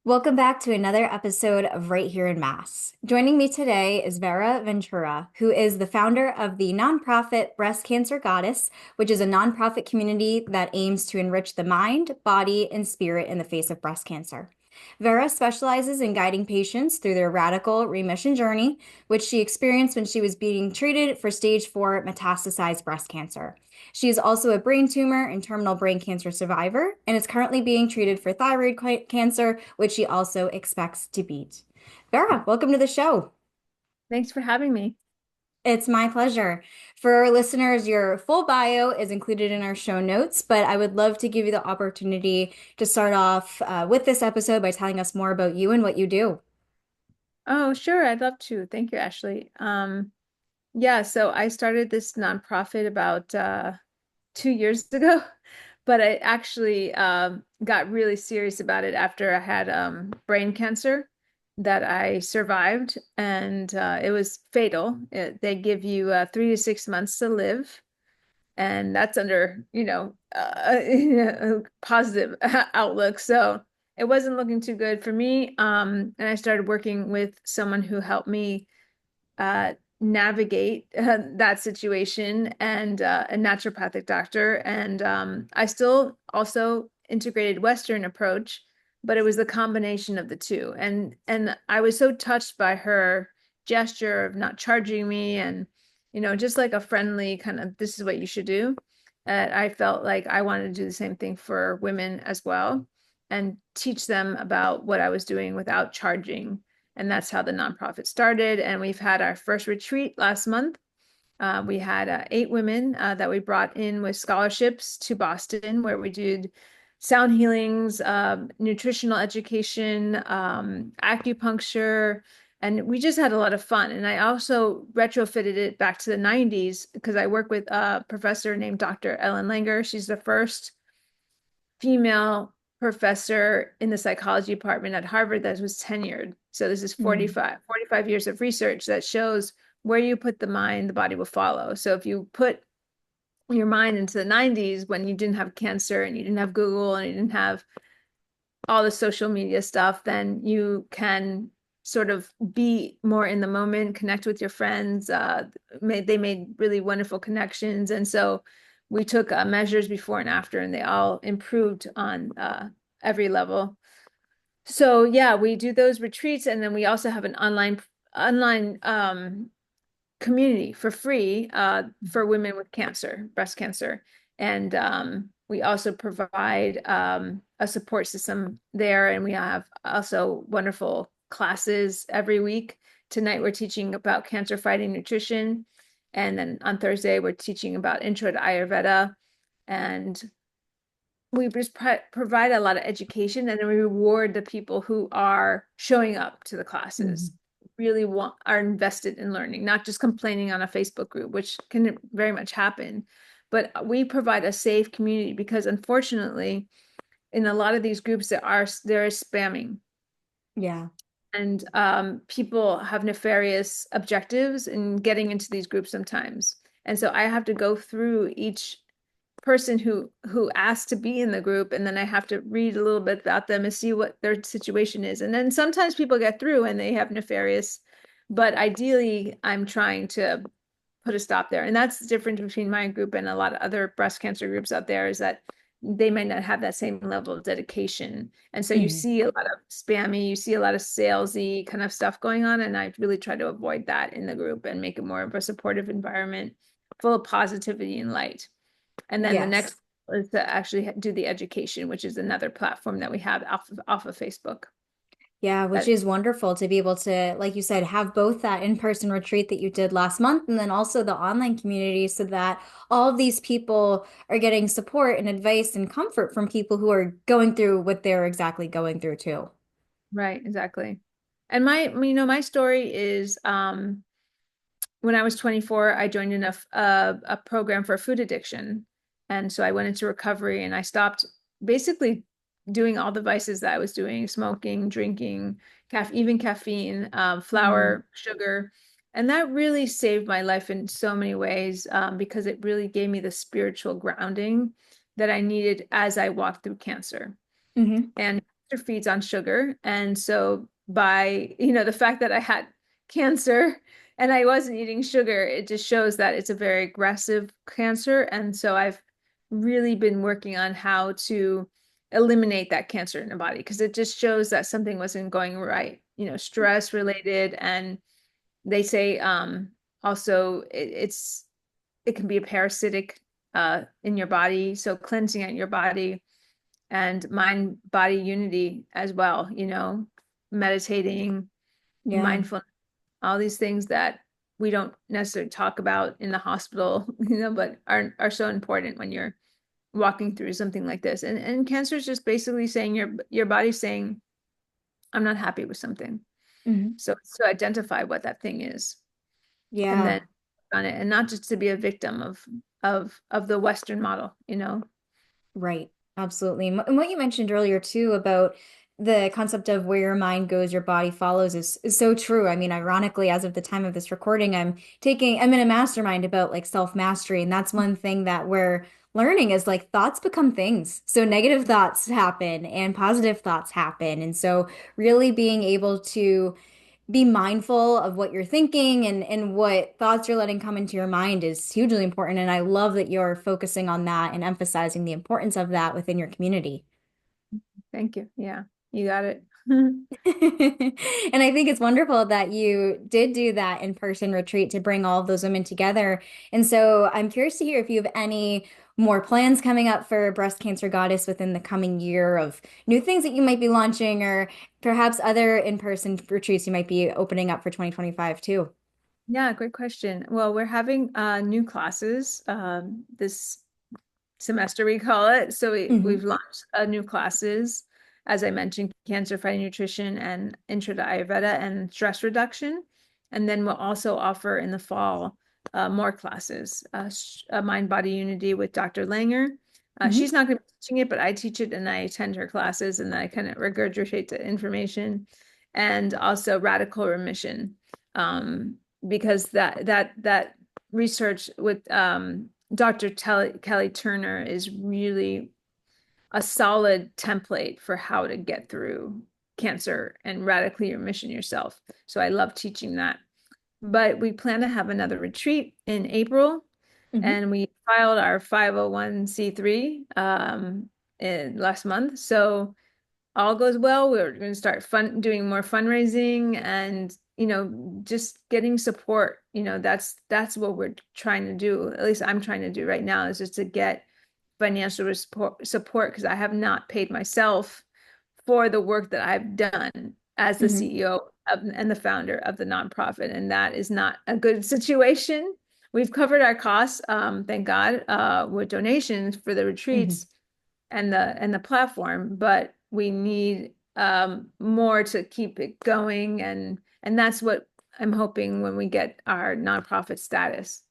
Welcome back to another episode of Right Here in Mass. Joining me today is Vera Ventura, who is the founder of the nonprofit Breast Cancer Goddess, which is a nonprofit community that aims to enrich the mind, body, and spirit in the face of breast cancer. Vera specializes in guiding patients through their radical remission journey, which she experienced when she was being treated for stage 4 metastasized breast cancer. She is also a brain tumor and terminal brain cancer survivor and is currently being treated for thyroid cancer, which she also expects to beat. Vera, welcome to the show. Thanks for having me. It's my pleasure. For our listeners, your full bio is included in our show notes, but I would love to give you the opportunity to start off with this episode by telling us more about you and what you do. Oh, sure. I'd love to. Thank you, Ashley. Yeah, so I started this nonprofit about 2 years ago, but I actually got really serious about it after I had brain cancer that I survived, and it was fatal. They give you 3 to 6 months to live, and that's under, a positive outlook. So it wasn't looking too good for me. And I started working with someone who helped me uh, navigate that situation and a naturopathic doctor. And I still also integrated Western approach, but it was the combination of the two. And I was so touched by her gesture of not charging me and, just like a friendly kind of, this is what you should do. I felt like I wanted to do the same thing for women as well and teach them about what I was doing without charging, and that's how the nonprofit started. And we've had our first retreat last month. We had 8 women that we brought in with scholarships to Boston, where we did sound healings, nutritional education, acupuncture, and we just had a lot of fun. And I also retrofitted it back to the 90s because I work with a professor named Dr. Ellen Langer. She's the first female professor in the psychology department at Harvard that was tenured. So this is Mm. 45 years of research that shows where you put the mind, the body will follow. So if you put your mind into the 90s when you didn't have cancer and you didn't have Google and you didn't have all the social media stuff, then you can sort of be more in the moment, connect with your friends. They made really wonderful connections. And so we took measures before and after, and they all improved on every level. So yeah, we do those retreats, and then we also have an online community for free for women with cancer, breast cancer. And we also provide a support system there. And we have also wonderful classes every week. Tonight, we're teaching about cancer fighting nutrition. And then on Thursday, we're teaching about Intro to Ayurveda. And we just provide a lot of education, and then we reward the people who are showing up to the classes, Mhm. really are invested in learning, not just complaining on a Facebook group, which can very much happen. But we provide a safe community because unfortunately, in a lot of these groups there is spamming, Yeah. and people have nefarious objectives in getting into these groups sometimes. And so I have to go through each person who asked to be in the group, and then I have to read a little bit about them and see what their situation is. And then sometimes people get through and they have nefarious, but ideally I'm trying to put a stop there. And that's the difference between my group and a lot of other breast cancer groups out there, is that they might not have that same level of dedication. And so you Mhm. see a lot of spammy, you see a lot of salesy kind of stuff going on. And I really try to avoid that in the group and make it more of a supportive environment full of positivity and light. And then the Yes. next is to actually do the education, which is another platform that we have off of Facebook. Yeah, which That is wonderful to be able to, like you said, have both that in-person retreat that you did last month and then also the online community so that all of these people are getting support and advice and comfort from people who are going through what they're exactly going through too. right, exactly. And my story is when I was 24, I joined in a program for food addiction. And so I went into recovery and I stopped basically doing all the vices that I was doing, smoking, drinking, even caffeine, Mm. flour, sugar. And that really saved my life in so many ways because it really gave me the spiritual grounding that I needed as I walked through cancer. Hmm. And cancer feeds on sugar. And so by, you know, the fact that I had cancer and I wasn't eating sugar, it just shows that it's a very aggressive cancer. And so I've really been working on how to eliminate that cancer in the body because it just shows that something wasn't going right, you know, stress related. And they say also it can be a parasitic in your body. So cleansing out your body and mind body unity as well, you know, meditating, Yeah. mindfulness, all these things that we don't necessarily talk about in the hospital, you know, but are so important when you're walking through something like this. And cancer is just basically saying your body's saying, I'm not happy with something. Hmm. So it's to identify what that thing is and then Yeah. on it and not just to be a victim of the Western model, you know. Right. Absolutely. And what you mentioned earlier too about the concept of where your mind goes, your body follows is so true. I mean, ironically, as of the time of this recording, I'm in a mastermind about like self-mastery. And that's one thing that we're learning is like thoughts become things. So negative thoughts happen and positive thoughts happen. And so really being able to be mindful of what you're thinking and what thoughts you're letting come into your mind is hugely important. And I love that you're focusing on that and emphasizing the importance of that within your community. Thank you. Yeah, you got it. And I think it's wonderful that you did do that in-person retreat to bring all of those women together. And so I'm curious to hear if you have any more plans coming up for Breast Cancer Goddess within the coming year of new things that you might be launching, or perhaps other in-person retreats you might be opening up for 2025 too. Yeah, great question. Well, we're having new classes this semester we call it. So we've Hmm. launched new classes, as I mentioned, cancer fighting nutrition and intro to Ayurveda and stress reduction. And then we'll also offer in the fall more classes, mind body unity with Dr. Langer. She's Hmm. not going to be teaching it, but I teach it and I attend her classes and I kind of regurgitate the information and also radical remission. Because that research with Dr. Kelly Turner is really a solid template for how to get through cancer and radically remission yourself. So I love teaching that. But we plan to have another retreat in April, Hmm. and we filed our 501(c)(3 in last month. So all goes well, we're going to start doing more fundraising and, you know, just getting support. You know, that's what we're trying to do. At least I'm trying to do right now is just to get financial support because I have not paid myself for the work that I've done as the Hmm. CEO and the founder of the nonprofit. And that is not a good situation. We've covered our costs, thank God, with donations for the Hmm. retreats and the platform, but we need more to keep it going, and that's what I'm hoping when we get our nonprofit status.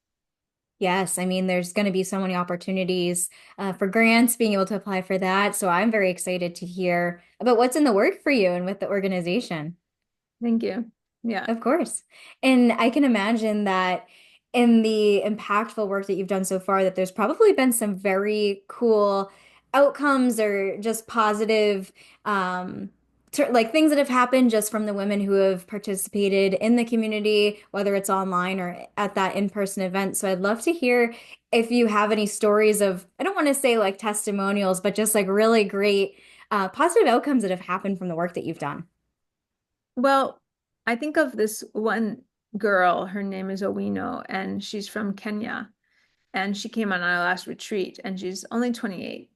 Yes, I mean, there's going to be so many opportunities for grants, being able to apply for that. So I'm very excited to hear about what's in the work for you and with the organization. Thank you. Yeah. Of course. And I can imagine that in the impactful work that you've done so far, that there's probably been some very cool outcomes or just positive, like things that have happened just from the women who have participated in the community, whether it's online or at that in-person event. So I'd love to hear if you have any stories of, I don't want to say like testimonials, but just like really great, positive outcomes that have happened from the work that you've done. Well, I think of this one girl, her name is Owino, and she's from Kenya. And she came on our last retreat, and she's only 28,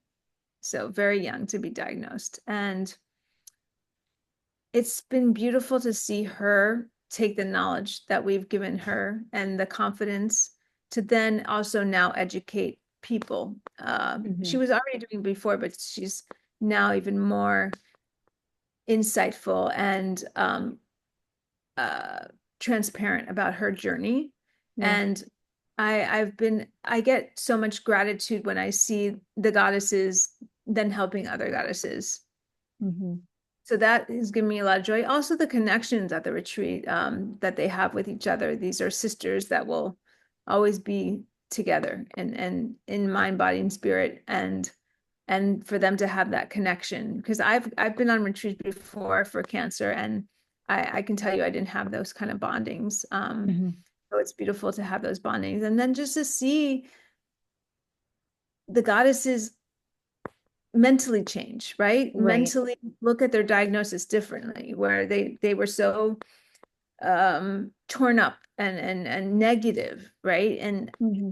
so very young to be diagnosed. And it's been beautiful to see her take the knowledge that we've given her and the confidence to then also now educate people. She Hmm. was already doing before, but she's now even more insightful and uh, transparent about her journey. Yeah. And I get so much gratitude when I see the goddesses then helping other goddesses. Hmm. So that has given me a lot of joy. Also, the connections at the retreat that they have with each other. These are sisters that will always be together and in mind, body, and spirit. And and for them to have that connection. Because I've been on retreats before for cancer, and I can tell you I didn't have those kind of bondings. Hmm. So it's beautiful to have those bondings, and then just to see the goddesses mentally change, right? Right. Mentally look at their diagnosis differently, where they were so torn up and negative, right? And Hmm.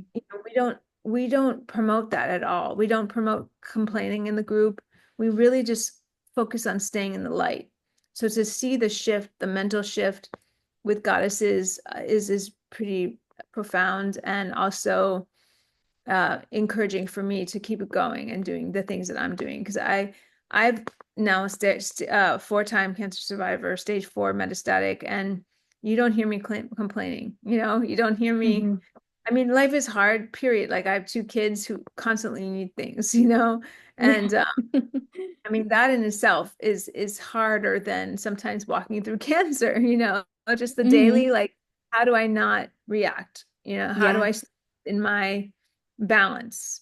we don't promote that at all. We don't promote complaining in the group. We really just focus on staying in the light. So to see the shift, the mental shift with goddesses is pretty profound, and also encouraging for me to keep it going and doing the things that I'm doing, because I've now four-time cancer survivor, stage 4 metastatic, and you don't hear me complaining. You don't hear me. Hmm. I mean, life is hard, period. Like I have two kids who constantly need things, Yeah. and I mean that in itself is harder than sometimes walking through cancer, just the daily, Hmm. like, how do I not react? How do Yeah. I stay in my balance?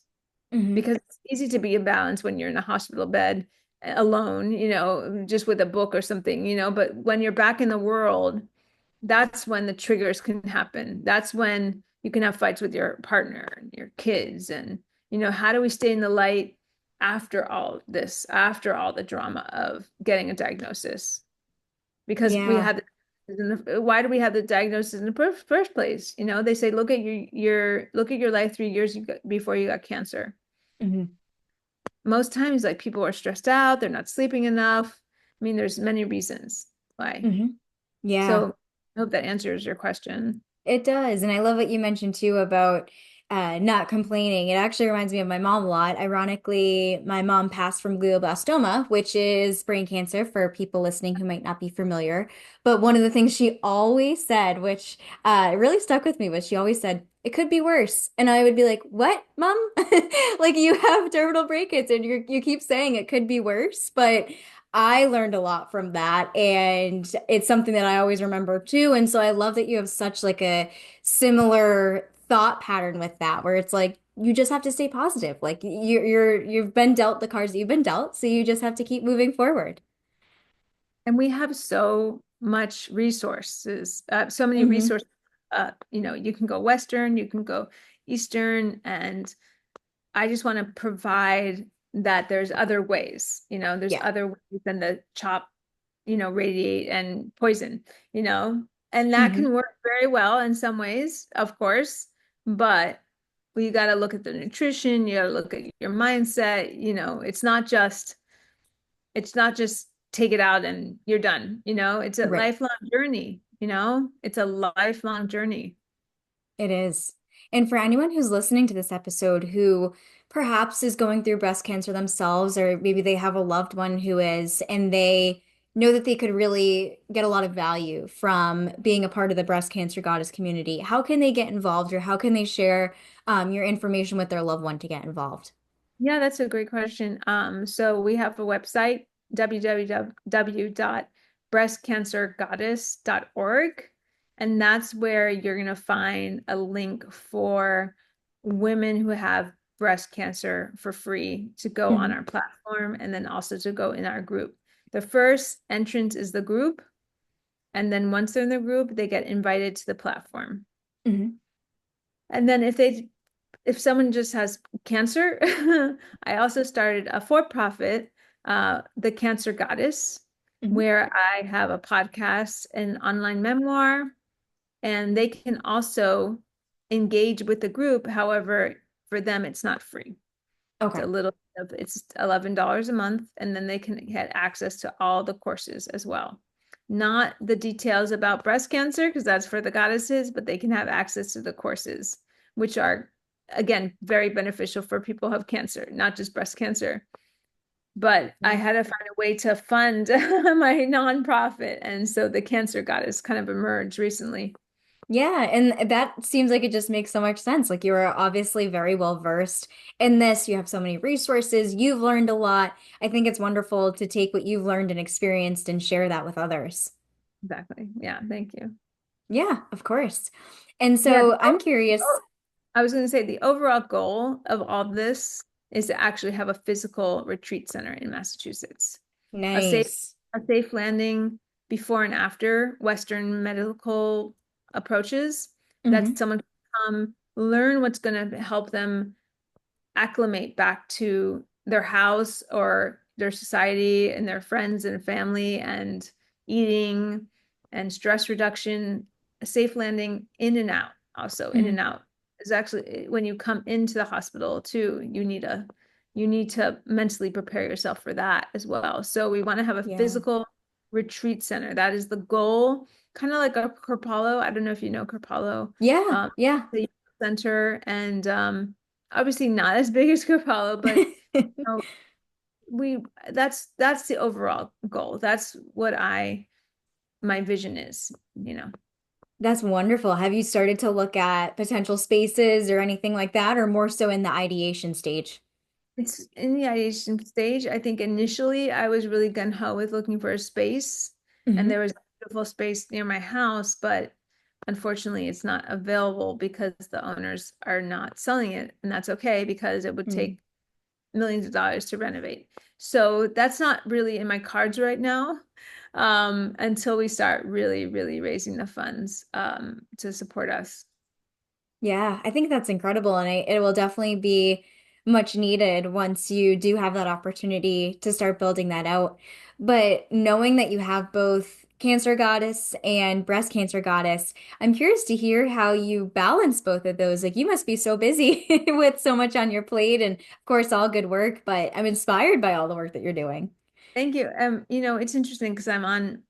Hmm. Because it's easy to be in balance when you're in a hospital bed alone, just with a book or something, but when you're back in the world, that's when the triggers can happen. That's when you can have fights with your partner and your kids. And, how do we stay in the light after all this, after all the drama of getting a diagnosis? Because we Yeah. had why do we have the diagnosis in the first place? They say, look at your life 3 years before you got cancer. Hmm. Most times, like, people are stressed out, they're not sleeping enough. I mean, there's many reasons why. Hmm. Yeah. So I hope that answers your question. It does. And I love what you mentioned too about not complaining. It actually reminds me of my mom a lot. Ironically, my mom passed from glioblastoma, which is brain cancer for people listening who might not be familiar. But one of the things she always said, which really stuck with me, was she always said, it could be worse. And I would be like, what, mom? Like you have terminal brain cancer and you keep saying it could be worse. But I learned a lot from that, and it's something that I always remember too. And so I love that you have such like a similar thought pattern with that, where it's like you just have to stay positive. Like you've been dealt the cards that you've been dealt, so you just have to keep moving forward. And we have so much resources, so many Hmm. resources. You can go Western, you can go Eastern, and I just want to provide that there's other ways, there's Yeah. other ways than the chop, radiate and poison, you know, and that Hmm. can work very well in some ways, of course, but you got to look at the nutrition, you got to look at your mindset, it's not just take it out and you're done, it's a Right. lifelong journey, it's a lifelong journey. It is. And for anyone who's listening to this episode who perhaps is going through breast cancer themselves, or maybe they have a loved one who is, and they know that they could really get a lot of value from being a part of the breast cancer goddess community, how can they get involved, or how can they share your information with their loved one to get involved? Yeah, that's a great question. So we have a website, www.breastcancergoddess.org, and that's where you're going to find a link for women who have breast cancer for free to go on Hmm. our platform, and then also to go in our group. The first entrance is the group, and then once they're in the group, they get invited to the platform. Hmm. And then if someone just has cancer, I also started a for-profit, The Cancer Goddess, Hmm. where I have a podcast and online memoir, and they can also engage with the group. However, for them, it's not free. Okay. It's $11 a month, and then they can get access to all the courses as well. Not the details about breast cancer, because that's for the goddesses, but they can have access to the courses, which are, again, very beneficial for people who have cancer, not just breast cancer. But I Yeah. had to find a way to fund my nonprofit. And so the Cancer Goddess kind of emerged recently. Yeah, and that seems like it just makes so much sense. Like you are obviously very well versed in this. You have so many resources. You've learned a lot. I think it's wonderful to take what you've learned and experienced and share that with others. Exactly. Yeah, thank you. Yeah, of course. And Yeah, so I'm curious. I was going to say the overall goal of all this is to actually have a physical retreat center in Massachusetts. A safe, Nice. a safe landing before and after Western medical approaches that Hmm. someone can come learn what's going to help them acclimate back to their house or their society and their friends and family and eating and stress reduction, a safe landing in and out, also in and Hmm. out is actually when you come into the hospital too, you need to mentally prepare yourself for that as well. So we want to have a Yeah. physical retreat center. That is the goal, kind of like a Corpalo. I don't know if you know Corpalo, Yeah. um, Yeah. the center, and obviously not as big as Corpalo, but you know, we that's the overall goal. That's what I my vision is, you know. That's wonderful. Have you started to look at potential spaces or anything like that, or more so in the ideation stage? It's in the ideation stage. I think initially I was really gung-ho with looking for a space, and Hmm. there was a beautiful space near my house, but unfortunately it's not available because the owners are not selling it, and that's okay because it would take millions of dollars to renovate. So that's not really in my cards right now, until we start really, really raising the funds to support us. Yeah, I think that's incredible. And it will definitely be much needed once you do have that opportunity to start building that out. But knowing that you have both Cancer Goddess and Breast Cancer Goddess, I'm curious to hear how you balance both of those. Like, you must be so busy with so much on your plate, and of course, all good work, but I'm inspired by all the work that you're doing. Thank you. You know, it's interesting because I'm on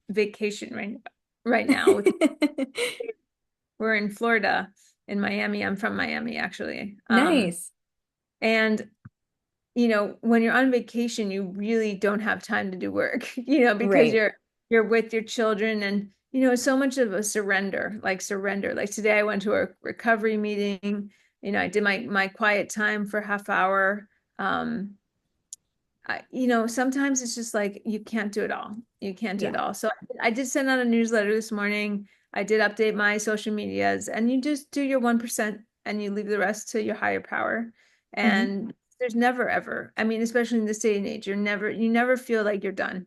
vacation right now with we're in Florida in Miami. I'm from Miami actually. Nice. And you know, when you're on vacation, you really don't have time to do work, you know, because Right. you're with your children and you know, so much of a surrender. Like today I went to a recovery meeting, you know, I did my quiet time for half hour. Um, you know, sometimes it's just like you can't do it all. You can't do it Yeah. all. So I did send out a newsletter this morning. I did update my social medias, and you just do your 1% and you leave the rest to your higher power. Hmm. And there's never ever, I mean, especially in this day and age, you never feel like you're done,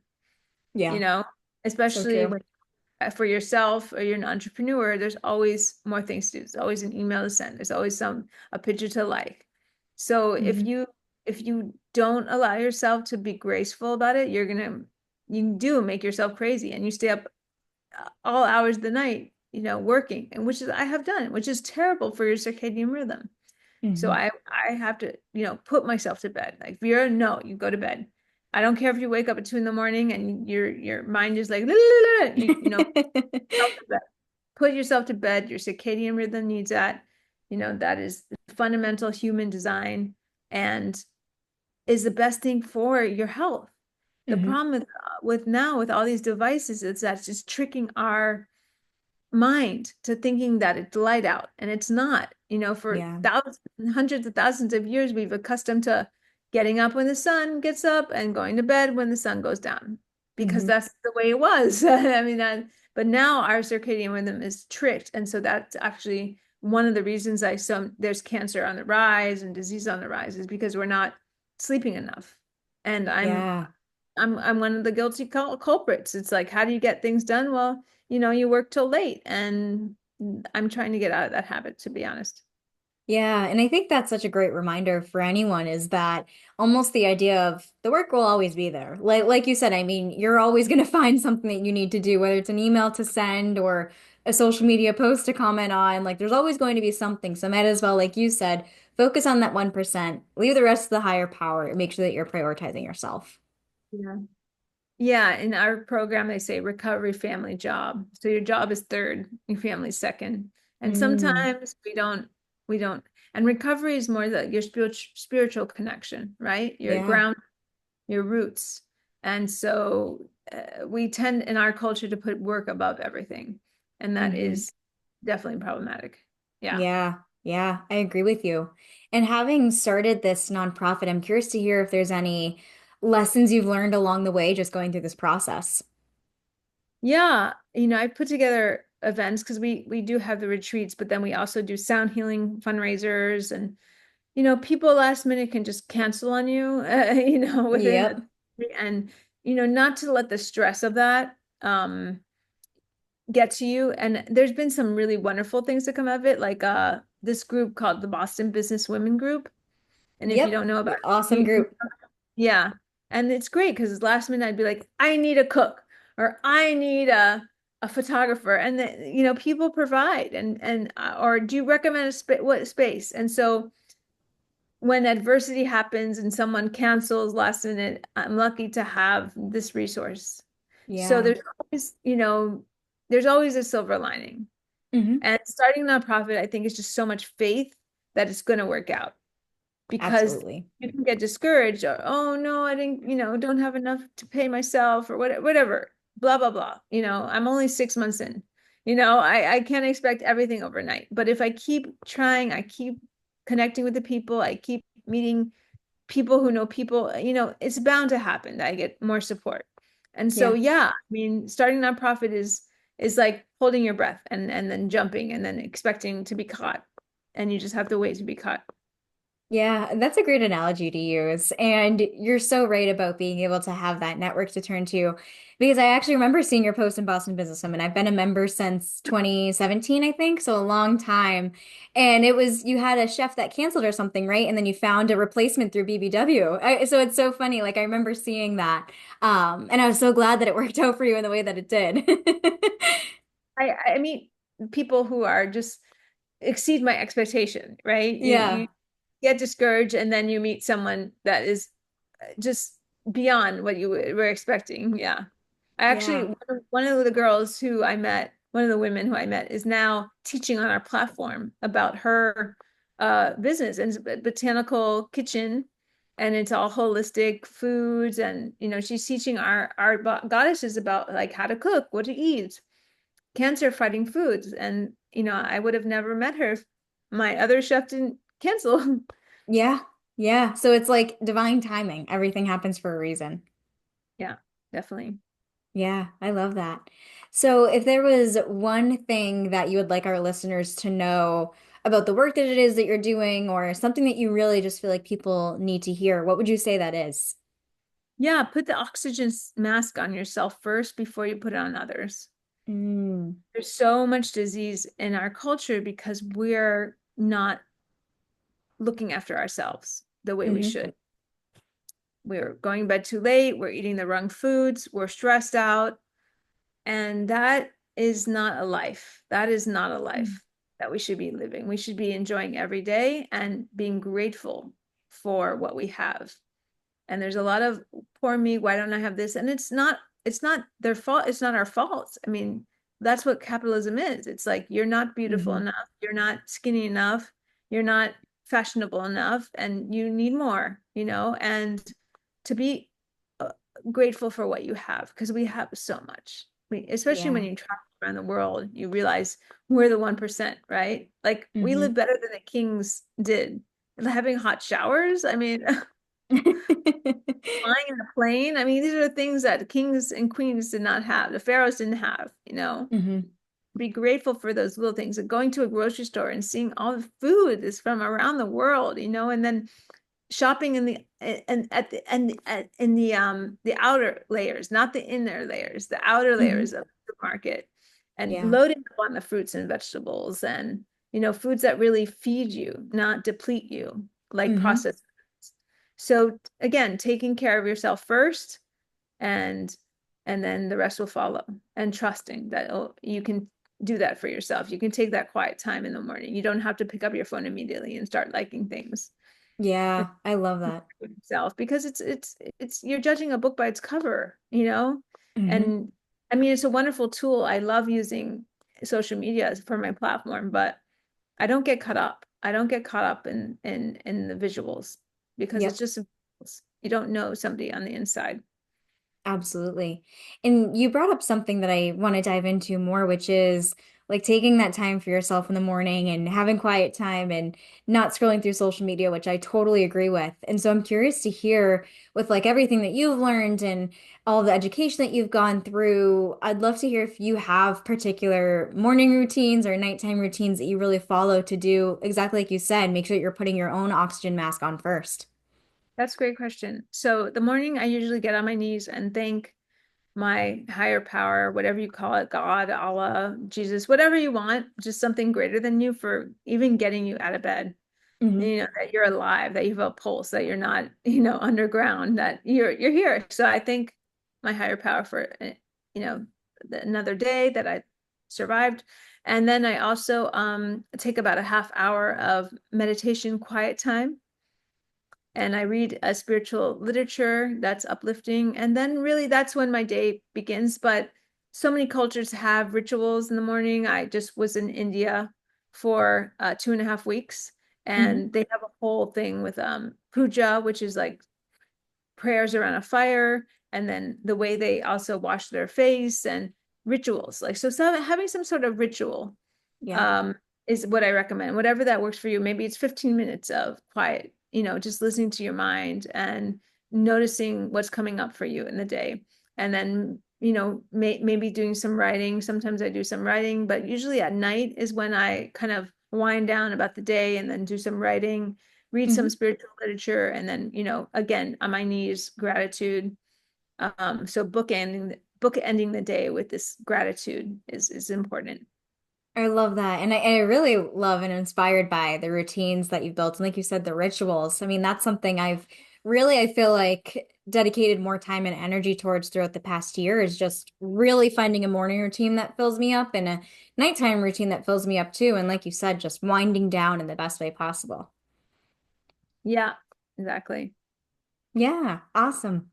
you Yeah. know, So especially true. when for yourself or you're an entrepreneur, there's always more things to do. There's always an email to send. There's always a picture to like. So Hmm. if you don't allow yourself to be graceful about it, you do make yourself crazy and you stay up all hours of the night, you know, working, and which is I have done, which is terrible for your circadian rhythm. So Hmm. I have to, you know, put myself to bed. Like Vera, no, you go to bed. I don't care if you wake up at 2 in the morning and your mind is like, "La, la, la," you know, put yourself to bed. Your circadian rhythm needs that. You know, that is fundamental human design and is the best thing for your health. The Hmm. problem with now with all these devices is that it's just tricking our mind to thinking that it's light out and it's not. You know, for Yeah. thousands, hundreds of thousands of years, we've accustomed to getting up when the sun gets up and going to bed when the sun goes down because Hmm. that's the way it was. I mean, but now our circadian rhythm is tricked. And so that's actually one of the reasons there's cancer on the rise and disease on the rise is because we're not sleeping enough. And Yeah. I'm one of the guilty culprits. It's like, how do you get things done? Well, you know, you work till late, and I'm trying to get out of that habit, to be honest. Yeah, and I think that's such a great reminder for anyone is that almost the idea of the work will always be there. Like you said, I mean, you're always going to find something that you need to do, whether it's an email to send or a social media post to comment on. Like there's always going to be something. So might as well, like you said, focus on that 1%, leave the rest to the higher power, and make sure that you're prioritizing yourself. Yeah. Yeah, in our program, they say recovery, family, job. So your job is third, your family's second. And Mm, sometimes we don't. And recovery is more your spiritual connection, right? Your yeah. ground, your roots. And so we tend in our culture to put work above everything. And that Hmm. is definitely problematic. Yeah. Yeah, yeah, I agree with you. And having started this nonprofit, I'm curious to hear if there's any lessons you've learned along the way just going through this process. Yeah, you know, I put together events because we do have the retreats, but then we also do sound healing fundraisers and people last minute can just cancel on you, within Yep. and not to let the stress of that get to you. And there's been some really wonderful things that come of it, like this group called the Boston Business Women Group. And if you Yep. don't know about Awesome you, group. yeah. And it's great because last minute I'd be like, I need a cook or I need a photographer. And people provide or do you recommend what space? And so when adversity happens and someone cancels last minute, I'm lucky to have this resource. So Yeah. there's always a silver lining. Hmm. And starting a nonprofit, I think, is just so much faith that it's going to work out because Absolutely. you can get discouraged or, oh no, I didn't, don't have enough to pay myself or whatever, blah, blah, blah. I'm only 6 months in. I can't expect everything overnight. But if I keep trying, I keep connecting with the people, I keep meeting people who know people, it's bound to happen that I get more support. And so, Yeah. yeah, I mean, starting a nonprofit is like holding your breath and then jumping and then expecting to be caught. And you just have to wait to be caught. Yeah, that's a great analogy to use. And you're so right about being able to have that network to turn to. Because I actually remember seeing your post in Boston Businesswoman. I've been a member since 2017, I think, so a long time. And it was, you had a chef that canceled or something, right? And then you found a replacement through BBW. So it's so funny. Like I remember seeing that. And I was so glad that it worked out for you in the way that it did. I meet people who are just exceed my expectation, right? You Yeah. get discouraged and then you meet someone that is just beyond what you were expecting. Yeah. I actually, Yeah. one of the girls who I met, one of the women who I met is now teaching on our platform about her business and it's a botanical kitchen and it's all holistic foods and she's teaching our goddesses about like how to cook, what to eat, cancer fighting foods. And I would have never met her if my other chef didn't cancel. Yeah. Yeah. So it's like divine timing. Everything happens for a reason. Yeah, definitely. Yeah, I love that. So, if there was one thing that you would like our listeners to know about the work that it is that you're doing, or something that you really just feel like people need to hear, what would you say that is? Yeah, put the oxygen mask on yourself first before you put it on others. Mm, There's so much disease in our culture because we're not looking after ourselves the way we hmm. should. We're going to bed too late, we're eating the wrong foods, we're stressed out, and that is not a life. That is not a life that we should be living. We should be enjoying every day and being grateful for what we have. And there's a lot of poor me, why don't I have this? And it's not their fault, it's not our fault. I mean, that's what capitalism is. It's like you're not beautiful Hmm. enough, you're not skinny enough, you're not fashionable enough, and you need more, and to be grateful for what you have because we have so much. Especially when Yeah. you travel around the world, you realize we're the 1%, right? Like we live Hmm. better than the kings did. Having hot showers, I mean, flying in a plane. I mean, these are the things that kings and queens did not have. The pharaohs didn't have. Hmm. Be grateful for those little things. And going to a grocery store and seeing all the food is from around the world, and then shopping in the and at the and at, in the outer layers, not the inner layers, the outer layers Hmm. of the market, and Yeah. loading up on the fruits and vegetables and foods that really feed you, not deplete you, like Hmm. processed foods. So again, taking care of yourself first, and then the rest will follow, and trusting that you can do that for yourself. You can take that quiet time in the morning. You don't have to pick up your phone immediately and start liking things Yeah, I love that. himself because it's you're judging a book by its cover. Hmm. And I mean it's a wonderful tool. I love using social media for my platform, but I don't get caught up. I don't get caught up in the visuals because it's Yep. just you don't know somebody on the inside. Absolutely. And you brought up something that I want to dive into more, which is like taking that time for yourself in the morning and having quiet time and not scrolling through social media, which I totally agree with. And so I'm curious to hear with like everything that you've learned and all the education that you've gone through, I'd love to hear if you have particular morning routines or nighttime routines that you really follow to do exactly like you said, make sure that you're putting your own oxygen mask on first. That's a great question. So the morning I usually get on my knees and thank my higher power, whatever you call it, God, Allah, Jesus, whatever you want, just something greater than you for even getting you out of bed. Hmm. You know, that you're alive, that you have a pulse, that you're not, underground, that you're here. So I thank my higher power for, another day that I survived. And then I also take about a half hour of meditation, quiet time, and I read a spiritual literature that's uplifting. And then really that's when my day begins. But so many cultures have rituals in the morning. I just was in India for 2.5 weeks, Hmm. and they have a whole thing with puja, which is like prayers around a fire, and then the way they also wash their face and rituals. Like so having some sort of ritual Yeah. um, is what I recommend. Whatever that works for you. Maybe it's 15 minutes of quiet, just listening to your mind and noticing what's coming up for you in the day. And then, maybe doing some writing. Sometimes I do some writing, but usually at night is when I kind of wind down about the day and then do some writing, read some Hmm. spiritual literature, and then, again, on my knees, gratitude. So book ending the day with this gratitude is important. I love that. And I really love and inspired by the routines that you've built. And like you said, the rituals. I mean, that's something I feel like dedicated more time and energy towards throughout the past year is just really finding a morning routine that fills me up and a nighttime routine that fills me up too. And like you said, just winding down in the best way possible. Yeah, exactly. Yeah, awesome.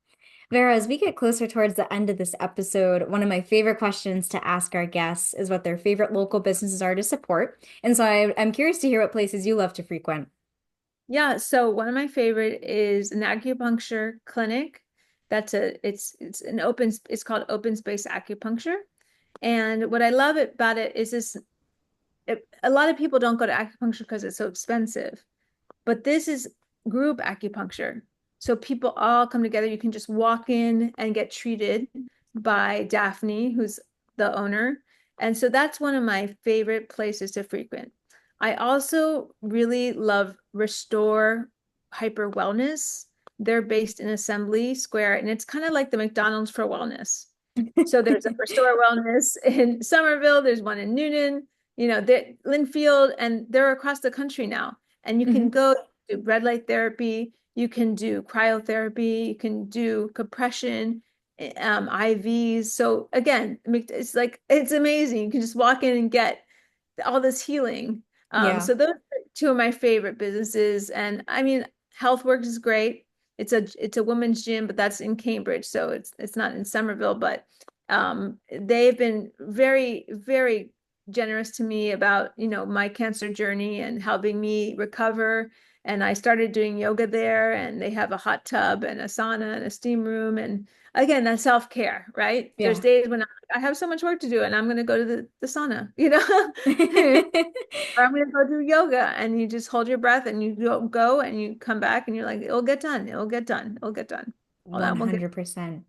Vera, as we get closer towards the end of this episode, one of my favorite questions to ask our guests is what their favorite local businesses are to support. And so I'm curious to hear what places you love to frequent. Yeah, so one of my favorite is an acupuncture clinic. It's an it's called open space acupuncture. And what I love about it is a lot of people don't go to acupuncture because it's so expensive. But this is group acupuncture. So people all come together. You can just walk in and get treated by Daphne, who's the owner. And so that's one of my favorite places to frequent. I also really love Restore Hyper Wellness. They're based in Assembly Square, and it's kind of like the McDonald's for wellness. So there's a Restore Wellness in Somerville, there's one in Noonan, Linfield, and they're across the country now. And you can Hmm. go do red light therapy, you can do cryotherapy, you can do compression, IVs. So again, it's like it's amazing. You can just walk in and get all this healing. Yeah. So those are two of my favorite businesses. And I mean, HealthWorks is great. It's a women's gym, but that's in Cambridge, so it's not in Somerville. But they've been very, very generous to me about, my cancer journey and helping me recover. And I started doing yoga there, and they have a hot tub and a sauna and a steam room. And again, that's self-care, right? There's Yeah. days when I have so much work to do and I'm going to go to the sauna, or I'm going to go do yoga, and you just hold your breath and you go and you come back and you're like, it'll get done. It'll get done. It'll get done. All that will get. 100%.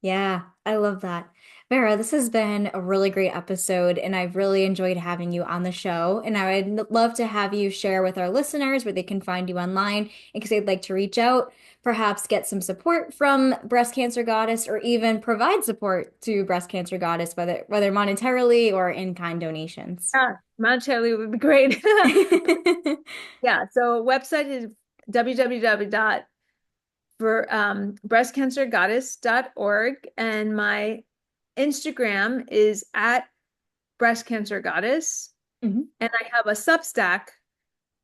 Yeah, I love that. Vera, this has been a really great episode, and I've really enjoyed having you on the show. And I would love to have you share with our listeners where they can find you online in case they'd like to reach out, perhaps get some support from Breast Cancer Goddess, or even provide support to Breast Cancer Goddess, whether monetarily or in-kind donations. Yeah, monetarily would be great. Yeah, so website is www. for breastcancergoddess.org, and my Instagram is at breastcancergoddess, Mhm. and I have a Substack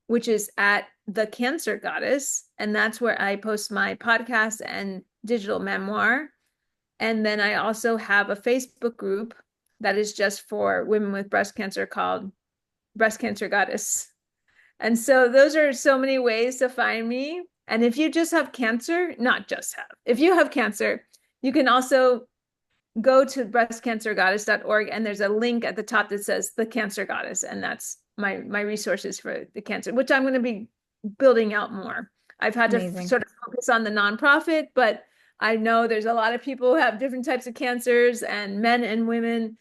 which is at the Cancer Goddess, and that's where I post my podcast and digital memoir. And then I also have a Facebook group that is just for women with breast cancer called Breast Cancer Goddess. And so those are so many ways to find me. And if you just have cancer, not just have, if you have cancer, you can also go to breastcancergoddess.org, and there's a link at the top that says the Cancer Goddess, and that's my resources for the cancer, which I'm going to be building out more. I've had to Amazing. sort of focus on the nonprofit, but I know there's a lot of people who have different types of cancers, and men and women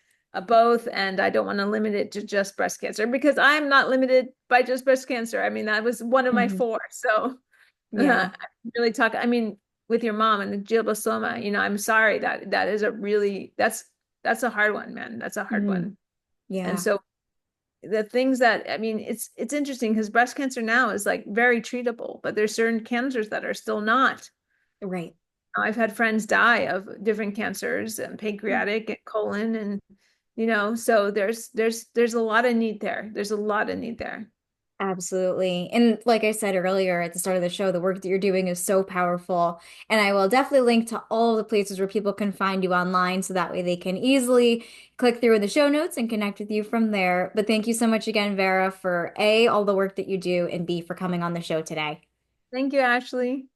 both, and I don't want to limit it to just breast cancer because I'm not limited by just breast cancer. I mean, that was one of my Mhm. four. So Yeah, I really talk. I mean, with your mom and the glioblastoma, I'm sorry that is a really that's a hard one, man. That's a hard Mhm. one. And Yeah, so the things that I mean, it's interesting because breast cancer now is like very treatable, but there's certain cancers that are still not. right. I've had friends die of different cancers and pancreatic and colon and so there's a lot of need there. There's a lot of need there. Absolutely. And like I said earlier at the start of the show, the work that you're doing is so powerful. And I will definitely link to all of the places where people can find you online so that way they can easily click through in the show notes and connect with you from there. But thank you so much again, Vera, for A, all the work that you do, and B, for coming on the show today. Thank you, Ashley.